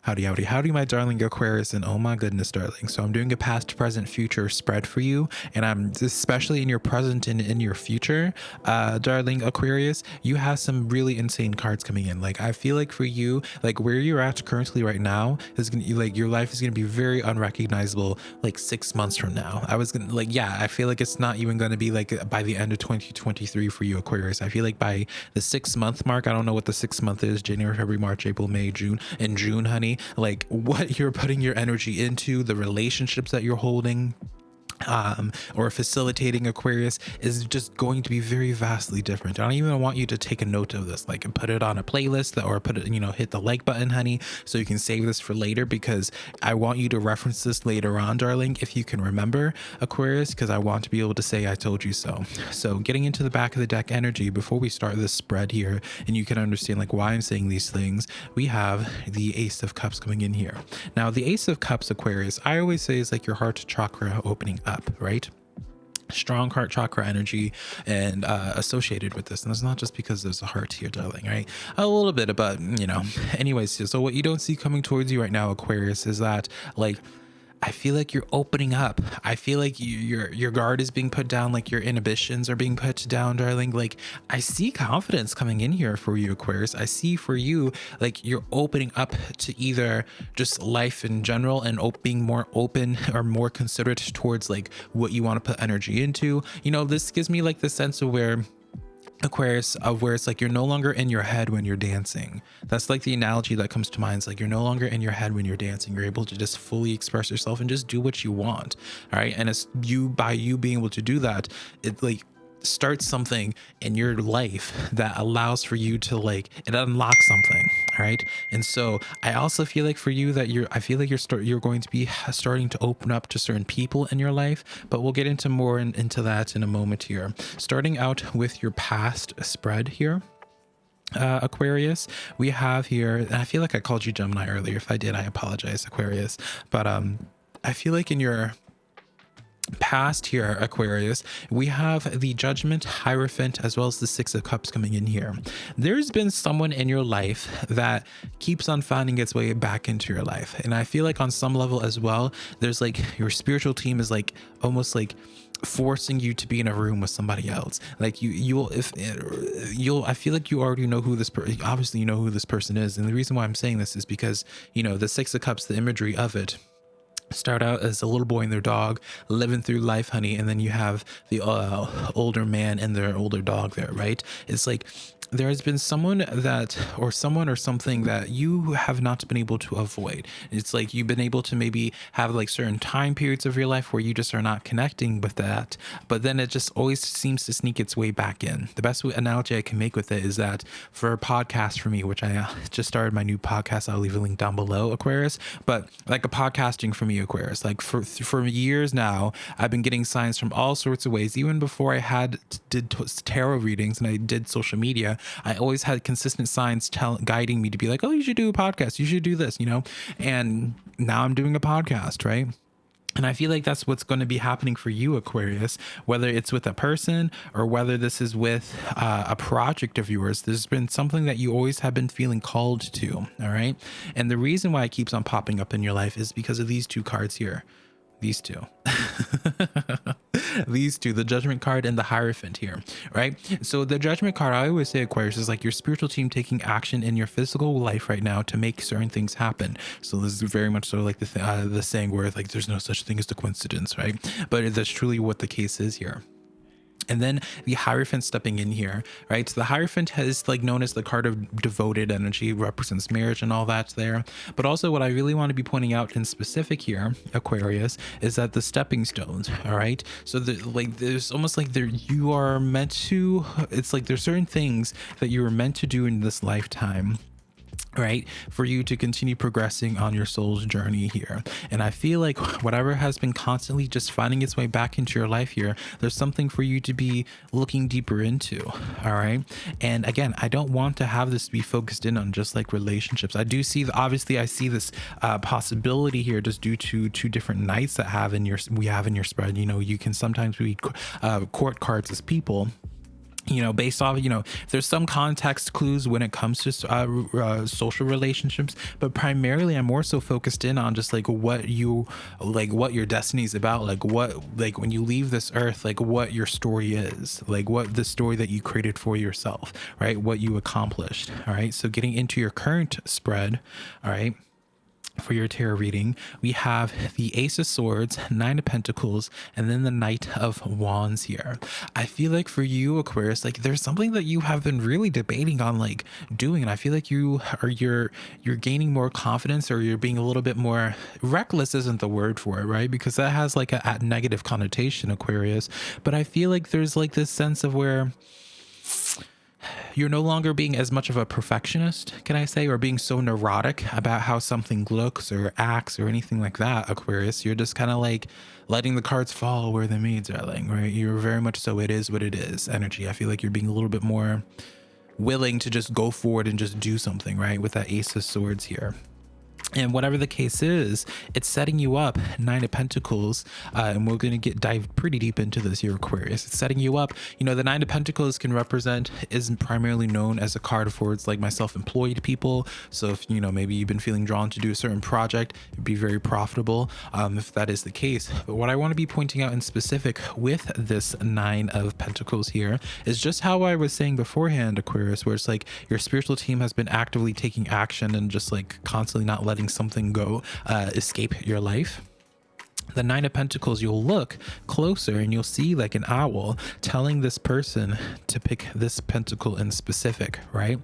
Howdy, my darling Aquarius, and oh my goodness, darling. So I'm doing a past, present, future spread for you, and I'm especially in your present and in your future, darling Aquarius. You have some really insane cards coming in. Like I feel like for you, like where you're at currently right now is gonna like your life is gonna be very unrecognizable. Like 6 months from now, I feel like it's not even gonna be like by the end of 2023 for you, Aquarius. I feel like by the 6 month mark, I don't know what the 6 month is, January, February, March, April, May, June. In June, honey, like what you're putting your energy into, the relationships that you're holding, or facilitating, Aquarius, is just going to be very vastly different. I don't even want you to take a note of this, like, and put it on a playlist, or put it, hit the like button, honey, so you can save this for later, because I want you to reference this later on, darling, if you can remember, Aquarius, because I want to be able to say I told you so. So getting into the back of the deck energy before we start this spread here, and you can understand like why I'm saying these things, we have the Ace of Cups coming in here. Now the Ace of Cups, Aquarius, I always say is like your heart chakra opening up, right? Strong heart chakra energy and associated with this, and it's not just because there's a heart here, darling, right? A little bit, but anyways, so what you don't see coming towards you right now, Aquarius, is that like I feel like you're opening up. I feel like your guard is being put down, like your inhibitions are being put down, darling. Like I see confidence coming in here for you, Aquarius. I see for you like you're opening up to either just life in general and being more open or more considerate towards like what you want to put energy into. This gives me like the sense of where Aquarius, of where it's like you're no longer in your head when you're dancing. That's like the analogy that comes to mind. It's like you're no longer in your head when you're dancing. You're able to just fully express yourself and just do what you want. All right. And it's by you being able to do that, it like start something in your life that allows for you to like, it unlocks something. All right. And so I also feel like for you that you're going to be starting to open up to certain people in your life, but we'll get into more into that in a moment here. Starting out with your past spread here, Aquarius, we have here, and I feel like I called you Gemini earlier. If I did, I apologize, Aquarius. But I feel like in your past here, Aquarius, we have the Judgment, Hierophant, as well as the Six of Cups coming in here. There's been someone in your life that keeps on finding its way back into your life, and I feel like on some level as well, there's like your spiritual team is like almost like forcing you to be in a room with somebody else. Like I feel like you already know who this person, obviously you know who this person is, and the reason why I'm saying this is because the Six of Cups, the imagery of it, start out as a little boy and their dog living through life, honey, and then you have the older man and their older dog there, right? It's like there has been someone or something that you have not been able to avoid. It's like you've been able to maybe have like certain time periods of your life where you just are not connecting with that, but then it just always seems to sneak its way back in. The best analogy I can make with it is that for a podcast for me, which I just started my new podcast, I'll leave a link down below, Aquarius, but like a podcasting for me, Aquarius, like for years now, I've been getting signs from all sorts of ways. Even before I did tarot readings and I did social media, I always had consistent signs guiding me to be like, oh, you should do a podcast, you should do this, and now I'm doing a podcast, right? And I feel like that's what's going to be happening for you, Aquarius, whether it's with a person or whether this is with a project of yours. There's been something that you always have been feeling called to. All right. And the reason why it keeps on popping up in your life is because of these two cards here. These two. These two, the Judgment card and the Hierophant here, right? So the Judgment card, I always say, Aquarius, is like your spiritual team taking action in your physical life right now to make certain things happen. So this is very much so like the saying where like there's no such thing as the coincidence, right? But that's truly what the case is here. And then the Hierophant stepping in here, right? So the Hierophant is like known as the card of devoted energy, represents marriage and all that there. But also what I really want to be pointing out in specific here, Aquarius, is that the stepping stones, all right? So there's almost like you are meant to, it's like there's certain things that you were meant to do in this lifetime, right, for you to continue progressing on your soul's journey here. And I feel like whatever has been constantly just finding its way back into your life here, there's something for you to be looking deeper into. All right. And again, I don't want to have this be focused in on just like relationships. I do see, obviously I see this possibility here just due to two different nights that we have in your spread. You can sometimes read court cards as people, based off, there's some context clues when it comes to social relationships, but primarily I'm more so focused in on just like what your destiny is about, like when you leave this earth, like what your story is, like what the story that you created for yourself, right? What you accomplished. All right. So getting into your current spread, all right, for your tarot reading, we have the Ace of Swords, Nine of Pentacles, and then the Knight of Wands here. I feel like for you, Aquarius, like there's something that you have been really debating on like doing, and I feel like you're gaining more confidence, or you're being a little bit more reckless isn't the word for it, right? Because that has like a negative connotation, Aquarius. But I feel like there's like this sense of where you're no longer being as much of a perfectionist, can I say, or being so neurotic about how something looks or acts or anything like that, Aquarius. You're just kind of like letting the cards fall where the meads are laying, right? You're very much so it is what it is energy. I feel like you're being a little bit more willing to just go forward and just do something, right? With that Ace of Swords here. And whatever the case is, it's setting you up, Nine of Pentacles, and we're going to dive pretty deep into this here, Aquarius. It's setting you up. The Nine of Pentacles isn't primarily known as a card for it's like my self-employed people. So if, maybe you've been feeling drawn to do a certain project, it'd be very profitable if that is the case. But what I want to be pointing out in specific with this Nine of Pentacles here is just how I was saying beforehand, Aquarius, where it's like your spiritual team has been actively taking action and just like constantly not letting something go escape your life. The Nine of Pentacles, you'll look closer and you'll see like an owl telling this person to pick this pentacle in specific, right?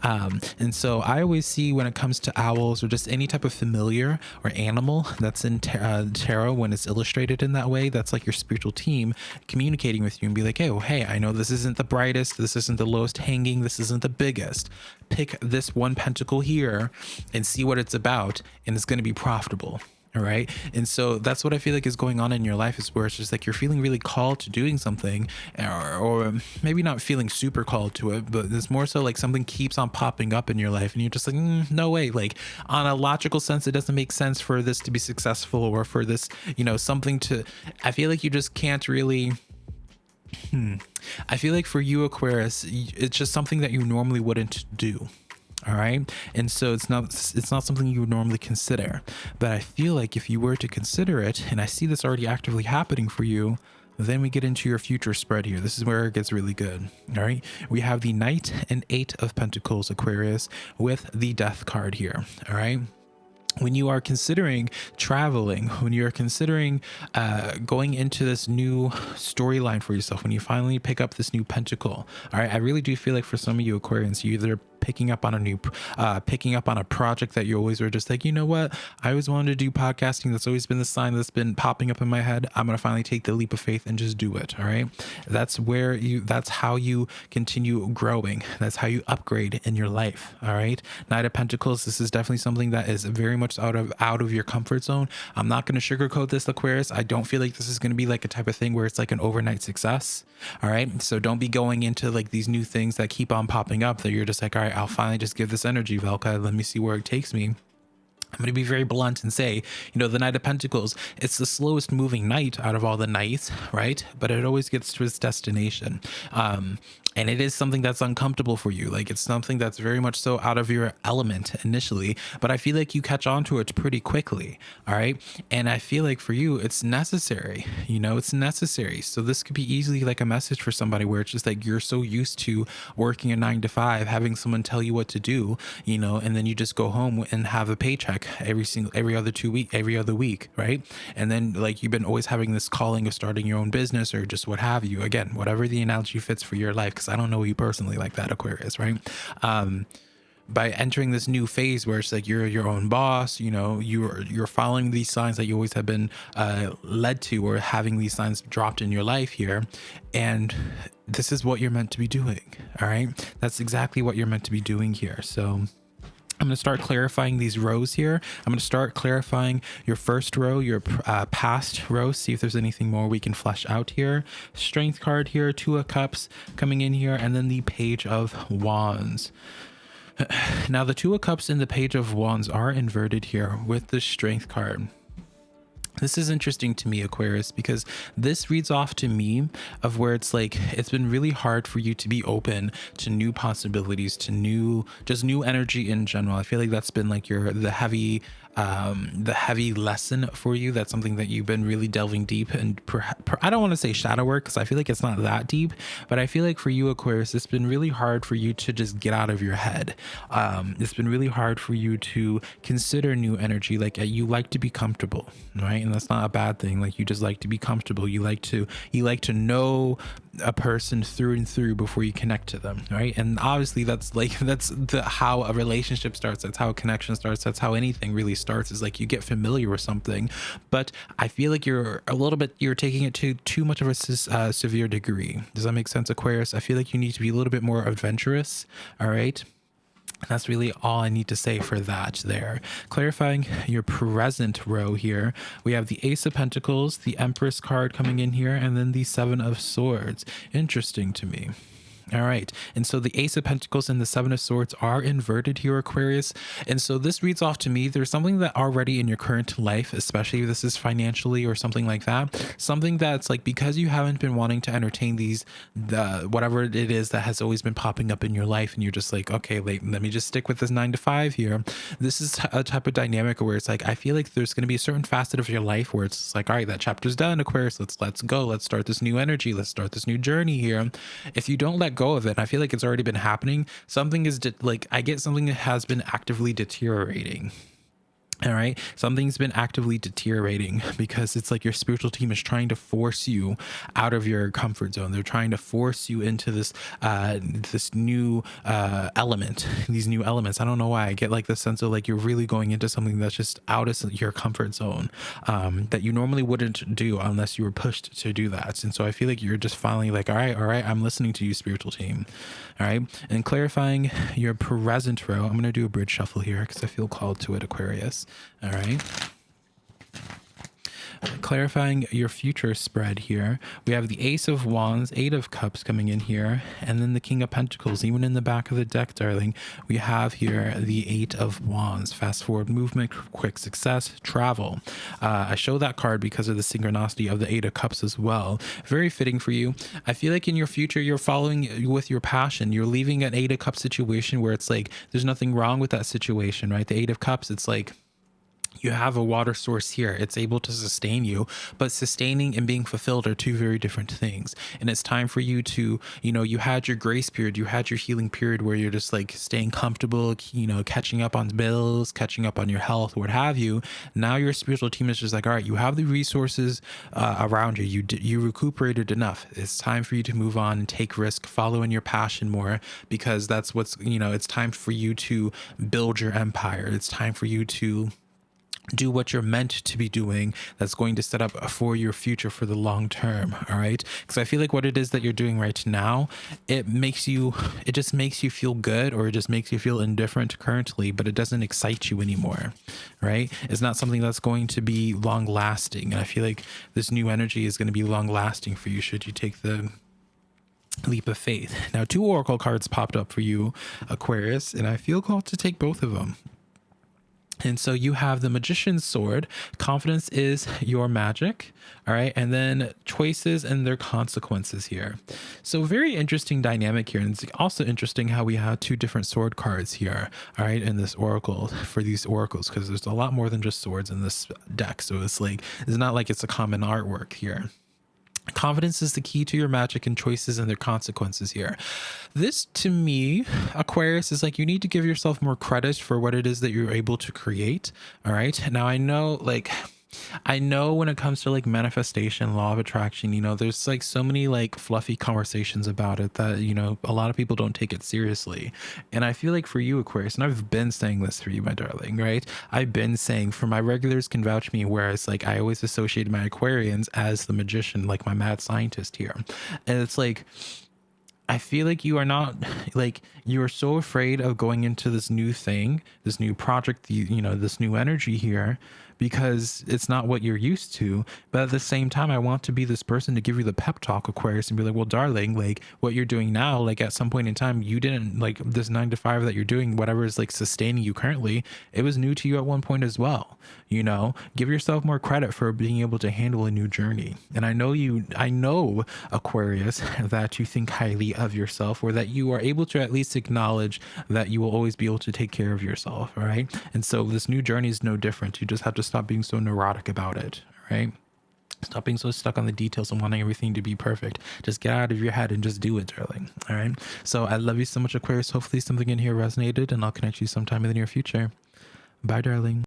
And so I always see when it comes to owls or just any type of familiar or animal that's in tarot, when it's illustrated in that way, that's like your spiritual team communicating with you and be like, hey, I know this isn't the brightest, this isn't the lowest hanging, this isn't the biggest. Pick this one pentacle here and see what it's about, and it's going to be profitable. All right. And so that's what I feel like is going on in your life, is where it's just like you're feeling really called to doing something, or maybe not feeling super called to it, but it's more so like something keeps on popping up in your life and you're just like, no way. Like on a logical sense, it doesn't make sense for this to be successful, or for this, something to, I feel like you just can't really. I feel like for you, Aquarius, it's just something that you normally wouldn't do. All right. And so it's not something you would normally consider, but I feel like if you were to consider it, and I see this already actively happening for you, then we get into your future spread here. This is where it gets really good. All right. We have the Knight and Eight of Pentacles, Aquarius, with the Death card here. All right. When you are considering traveling, when you're considering going into this new storyline for yourself, when you finally pick up this new pentacle, all right, I really do feel like for some of you Aquarians, you either picking up on a project that you always were just like, you know what, I always wanted to do podcasting. That's always been the sign that's been popping up in my head. I'm gonna finally take the leap of faith and just do it. All right, that's how you continue growing. That's how you upgrade in your life. All right, Knight of Pentacles, this is definitely something that is very much out of your comfort zone. I'm not going to sugarcoat this, Aquarius. I don't feel like this is going to be like a type of thing where it's like an overnight success. All right, so don't be going into like these new things that keep on popping up that you're just like, all right, I'll finally just give this energy, Velka. Let me see where it takes me. I'm going to be very blunt and say, the Knight of Pentacles, it's the slowest moving knight out of all the knights, right? But it always gets to its destination. And it is something that's uncomfortable for you. Like it's something that's very much so out of your element initially, but I feel like you catch on to it pretty quickly. All right. And I feel like for you, it's necessary, it's necessary. So this could be easily like a message for somebody where it's just like, you're so used to working a 9 to 5, having someone tell you what to do, and then you just go home and have a paycheck every other week. Right. And then like, you've been always having this calling of starting your own business or just what have you. Again, whatever the analogy fits for your life. I don't know you personally like that, Aquarius, right? By entering this new phase where it's like you're your own boss, you're following these signs that you always have been led to, or having these signs dropped in your life here, and this is what you're meant to be doing. All right, that's exactly what you're meant to be doing here. So I'm going to start clarifying these rows here. I'm going to start clarifying your first row, your past row, see if there's anything more we can flesh out here. Strength card here, Two of Cups coming in here, and then the Page of Wands. Now, the Two of Cups and the Page of Wands are inverted here with the Strength card. This is interesting to me, Aquarius, because this reads off to me of where it's like it's been really hard for you to be open to new possibilities, to just new energy in general. I feel like that's been like the heavy lesson for you. That's something that you've been really delving deep and I don't want to say shadow work because I feel like it's not that deep, but I feel like for you, Aquarius, it's been really hard for you to just get out of your head. It's been really hard for you to consider new energy. Like you like to be comfortable, right? And that's not a bad thing. Like you just like to be comfortable. You like to know a person through and through before you connect to them, right? And obviously that's how a relationship starts. That's how a connection starts. That's how anything really starts, is like you get familiar with something. But I feel like you're taking it to too much of a severe degree. Does that make sense, Aquarius? I feel like you need to be a little bit more adventurous. All right. That's really all I need to say for that there. Clarifying your present row here, we have the Ace of Pentacles, the Empress card coming in here, and then the Seven of Swords. Interesting to me. All right. And so the Ace of Pentacles and the Seven of Swords are inverted here, Aquarius. And so this reads off to me, there's something that already in your current life, especially if this is financially or something like that, something that's like, because you haven't been wanting to entertain whatever it is that has always been popping up in your life. And you're just like, okay, let me just stick with this 9 to 5 here. This is a type of dynamic where it's like, I feel like there's going to be a certain facet of your life where it's like, all right, that chapter's done, Aquarius. Let's go. Let's start this new energy. Let's start this new journey here. If you don't let go of it, I feel like it's already been happening. Something is I get something that has been actively deteriorating. All right. Something's been actively deteriorating because it's like your spiritual team is trying to force you out of your comfort zone. They're trying to force you into this new element, these new elements. I don't know why I get like the sense of like you're really going into something that's just out of your comfort zone, that you normally wouldn't do unless you were pushed to do that. And so I feel like you're just finally like, all right, I'm listening to you, spiritual team. All right. And clarifying your present row, I'm going to do a bridge shuffle here because I feel called to it, Aquarius. All right. Clarifying your future spread here, we have the Ace of Wands, Eight of Cups coming in here, and then the King of Pentacles. Even in the back of the deck, darling, we have here the Eight of Wands. Fast forward movement, quick success, travel. I show that card because of the synchronicity of the Eight of Cups as well. Very fitting for you. I feel like in your future, you're following with your passion. You're leaving an Eight of Cups situation where it's like, there's nothing wrong with that situation, right? The Eight of Cups, it's like, you have a water source here. It's able to sustain you, but sustaining and being fulfilled are two very different things. And it's time for you to, you had your grace period, you had your healing period where you're just like staying comfortable, catching up on bills, catching up on your health, what have you. Now your spiritual team is just like, all right, you have the resources around you. You recuperated enough. It's time for you to move on and take risk, follow in your passion more, because that's what's, it's time for you to build your empire. It's time for you to do what you're meant to be doing, that's going to set up for your future for the long term. All right. Because I feel like what it is that you're doing right now, it just makes you feel good, or it just makes you feel indifferent currently, but it doesn't excite you anymore. Right. It's not something that's going to be long lasting. And I feel like this new energy is going to be long lasting for you should you take the leap of faith. Now, 2 oracle cards popped up for you, Aquarius, and I feel called to take both of them. And so you have the Magician's Sword. Confidence is your magic. All right. And then choices and their consequences here. So very interesting dynamic here. And it's also interesting how we have 2 different sword cards here. All right. In this oracle, for these oracles, because there's a lot more than just swords in this deck. So it's not like it's a common artwork here. Confidence is the key to your magic, and choices and their consequences here. This, to me, Aquarius, is like you need to give yourself more credit for what it is that you're able to create. All right. Now, I know when it comes to like manifestation, law of attraction, there's like so many like fluffy conversations about it that, a lot of people don't take it seriously. And I feel like for you, Aquarius, and I've been saying this for you, my darling, right? I've been saying, for my regulars can vouch me, whereas like I always associate my Aquarians as the magician, like my mad scientist here. And it's like, I feel like you are not like you are so afraid of going into this new thing, this new project, you know, this new energy here because it's not what you're used to. But at the same time, I want to be this person to give you the pep talk, Aquarius, and be like, well, darling, like what you're doing now, like at some point in time, you didn't like this 9 to 5 that you're doing, whatever is like sustaining you currently. It was new to you at one point as well. You know, give yourself more credit for being able to handle a new journey. And I know, Aquarius, that you think highly of yourself, or that you are able to at least acknowledge that you will always be able to take care of yourself. All right. And so this new journey is no different. You just have to stop being so neurotic about it. All right. Stop being so stuck on the details and wanting everything to be perfect. Just get out of your head and just do it, darling. All right. So I love you so much, Aquarius. Hopefully something in here resonated, and I'll connect you sometime in the near future. Bye, darling.